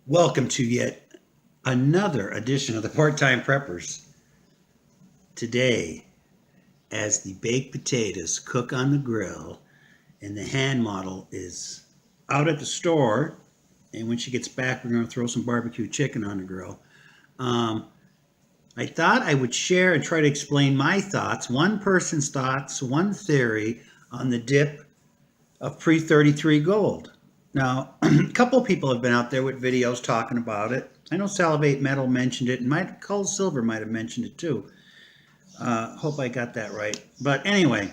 Welcome to yet another edition of the Part-Time Preppers. Today, as the baked potatoes cook on the grill and the hand model is out at the store, and when she gets back, we're going to throw some barbecue chicken on the grill. I thought I would share and try to explain my thoughts, one person's thoughts, one theory on the dip of pre-33 gold. Now, a couple of people have been out there with videos talking about it. I know Salivate Metal mentioned it, and Cold Silver might have mentioned it too. Hope I got that right. But anyway,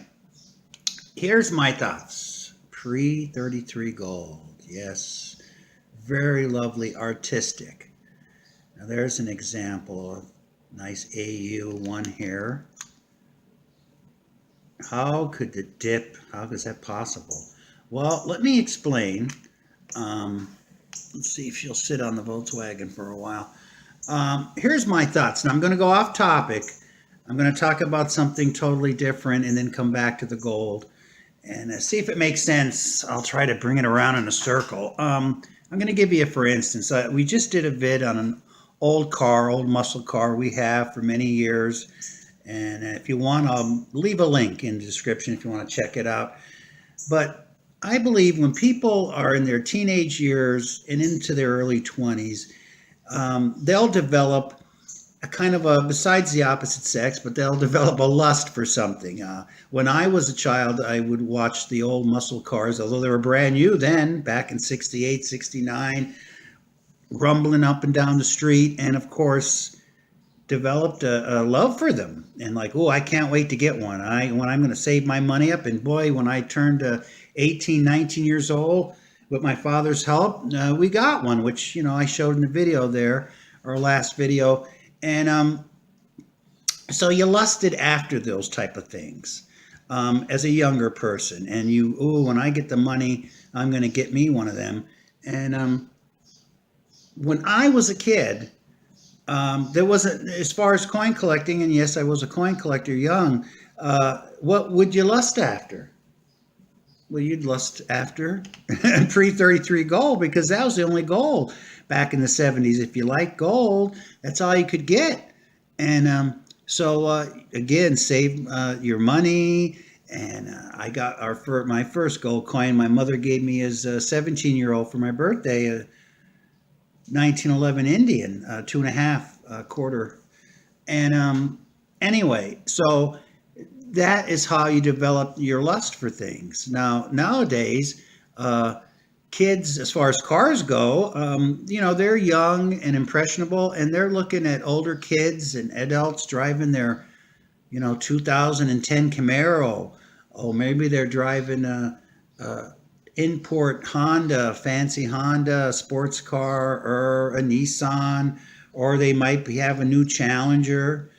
here's my thoughts. Pre-33 gold. Yes, very lovely, artistic. Now there's an example of nice AU1 here. How could the dip, how is that possible? Well, let me explain. Let's see if she'll sit on the Volkswagen for a while. Here's my thoughts. Now I'm going to go off topic. I'm going to talk about something totally different and then come back to the gold and see if it makes sense. I'll try to bring it around in a circle. I'm going to give you a for instance. We just did a vid on an old muscle car we have for many years. And if you want, I'll leave a link in the description if you want to check it out. But I believe when people are in their teenage years and into their early 20s, they'll develop a kind of a, besides the opposite sex, but they'll develop a lust for something. When I was a child, I would watch the old muscle cars, although they were brand new then, back in 68, 69, rumbling up and down the street, and of course, developed a love for them. And like, oh, I can't wait to get one. When I'm going to save my money up. And boy, when I turned 18, 19 years old, with my father's help, we got one, which, I showed in the video there, our last video. And so you lusted after those type of things as a younger person. And when I get the money, I'm going to get me one of them. And when I was a kid, there wasn't, as far as coin collecting, and yes, I was a coin collector young, what would you lust after? Well, you'd lust after pre-33 gold, because that was the only gold back in the 70s. If you like gold, that's all you could get. And so again, save your money. And I got my first gold coin my mother gave me as a 17-year-old for my birthday, 1911 Indian, 2.5 quarter. And anyway, so that is how you develop your lust for things. Now, nowadays, kids, as far as cars go, they're young and impressionable, and they're looking at older kids and adults driving their, 2010 Camaro. Oh, maybe they're driving a import Honda, fancy Honda, sports car, or a Nissan, or they might have a new Challenger,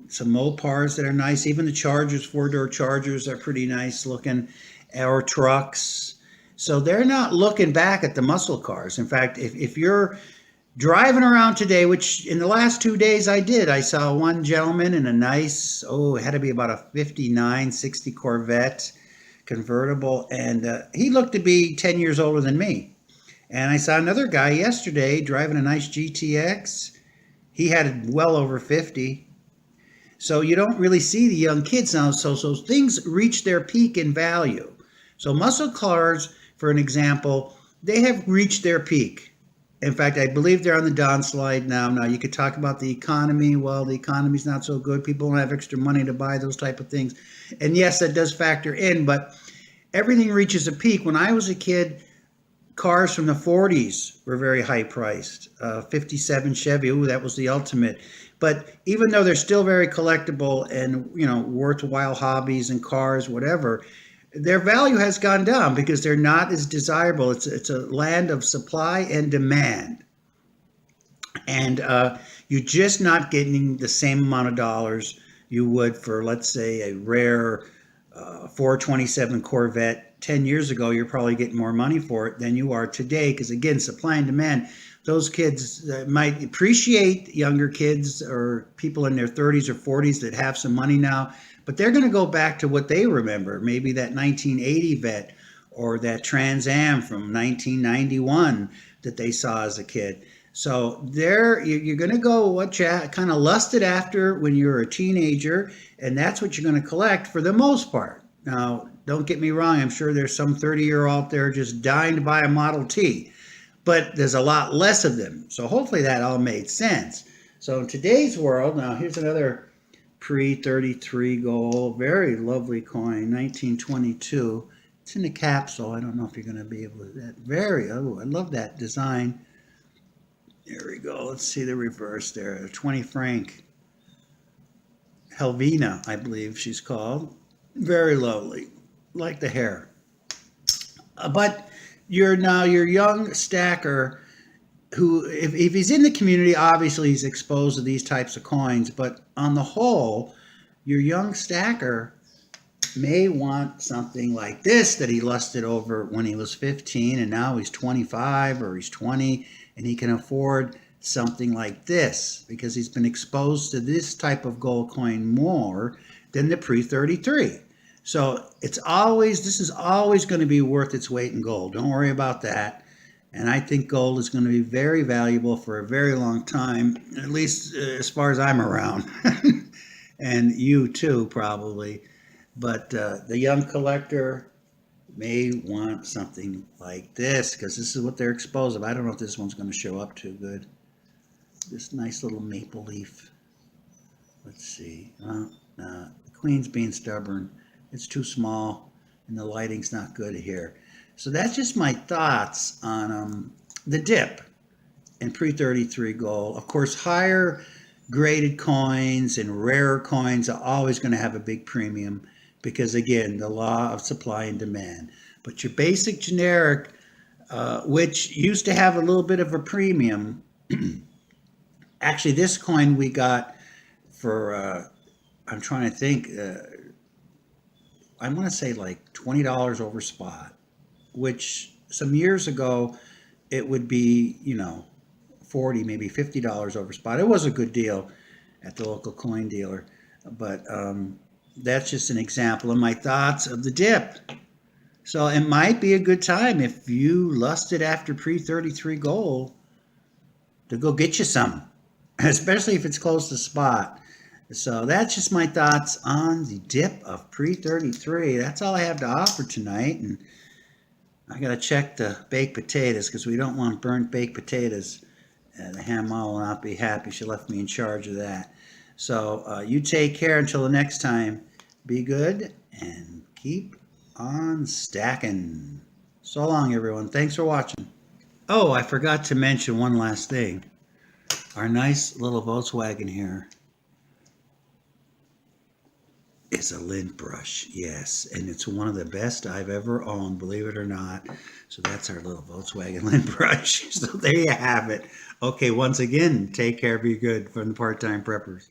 some Mopars that are nice. Even the Chargers, four-door Chargers are pretty nice looking, or trucks. So they're not looking back at the muscle cars. In fact, if you're driving around today, which in the last 2 days I did, I saw one gentleman in a nice, it had to be about a 59, 60 Corvette convertible, and he looked to be 10 years older than me. And I saw another guy yesterday driving a nice GTX. He had well over 50. So you don't really see the young kids now. So things reach their peak in value. So muscle cars, for an example, they have reached their peak. In fact, I believe they're on the downslide now. Now, you could talk about the economy. Well, the economy's not so good. People don't have extra money to buy those type of things. And yes, that does factor in, but everything reaches a peak. When I was a kid, cars from the 40s were very high priced. 57 Chevy, that was the ultimate. But even though they're still very collectible and, worthwhile hobbies and cars, whatever, their value has gone down because they're not as desirable. It's a land of supply and demand. And you're just not getting the same amount of dollars you would for, let's say, a rare 427 Corvette. 10 years ago, you're probably getting more money for it than you are today because, again, supply and demand. Those kids might appreciate younger kids or people in their 30s or 40s that have some money now, but they're going to go back to what they remember, maybe that 1980 Vet or that Trans Am from 1991 that they saw as a kid. So there, you're going to go what you kind of lusted after when you were a teenager, and that's what you're going to collect for the most part. Now, don't get me wrong. I'm sure there's some 30-year-old out there just dying to buy a Model T, but there's a lot less of them. So hopefully that all made sense. So in today's world, now here's another pre-33 gold, very lovely coin, 1922. It's in the capsule. I don't know if you're going to be able to, oh, I love that design. There we go. Let's see the reverse there. 20 franc. Helvina, I believe she's called. Very lovely. Like the hair. But you're your young stacker who, if he's in the community, obviously he's exposed to these types of coins. But on the whole, your young stacker may want something like this that he lusted over when he was 15 and now he's 25 or he's 20 and he can afford something like this because he's been exposed to this type of gold coin more than the pre-33. So this is always going to be worth its weight in gold. Don't worry about that. And I think gold is going to be very valuable for a very long time, at least as far as I'm around. And you too, probably. But the young collector may want something like this because this is what they're exposed to. I don't know if this one's going to show up too good. This nice little maple leaf. Let's see. The queen's being stubborn. It's too small and the lighting's not good here. So that's just my thoughts on the dip in pre-33 gold. Of course, higher graded coins and rarer coins are always going to have a big premium because, again, the law of supply and demand. But your basic generic, which used to have a little bit of a premium, actually this coin we got for, I'm trying to think, I want to say like $20 over spot, which some years ago it would be, $40, maybe $50 over spot. It was a good deal at the local coin dealer, but that's just an example of my thoughts of the dip. So it might be a good time if you lusted after pre-33 gold to go get you some, especially if it's close to spot. So that's just my thoughts on the dip of pre-33. That's all I have to offer tonight. And I got to check the baked potatoes because we don't want burnt baked potatoes. The ham mama will not be happy. She left me in charge of that. So you take care until the next time. Be good and keep on stacking. So long, everyone. Thanks for watching. Oh, I forgot to mention one last thing. Our nice little Volkswagen here is a lint brush, yes, and it's one of the best I've ever owned, believe it or not. So that's our little Volkswagen lint brush. So there you have it. Okay, once again, take care, be good from the Part-Time Preppers.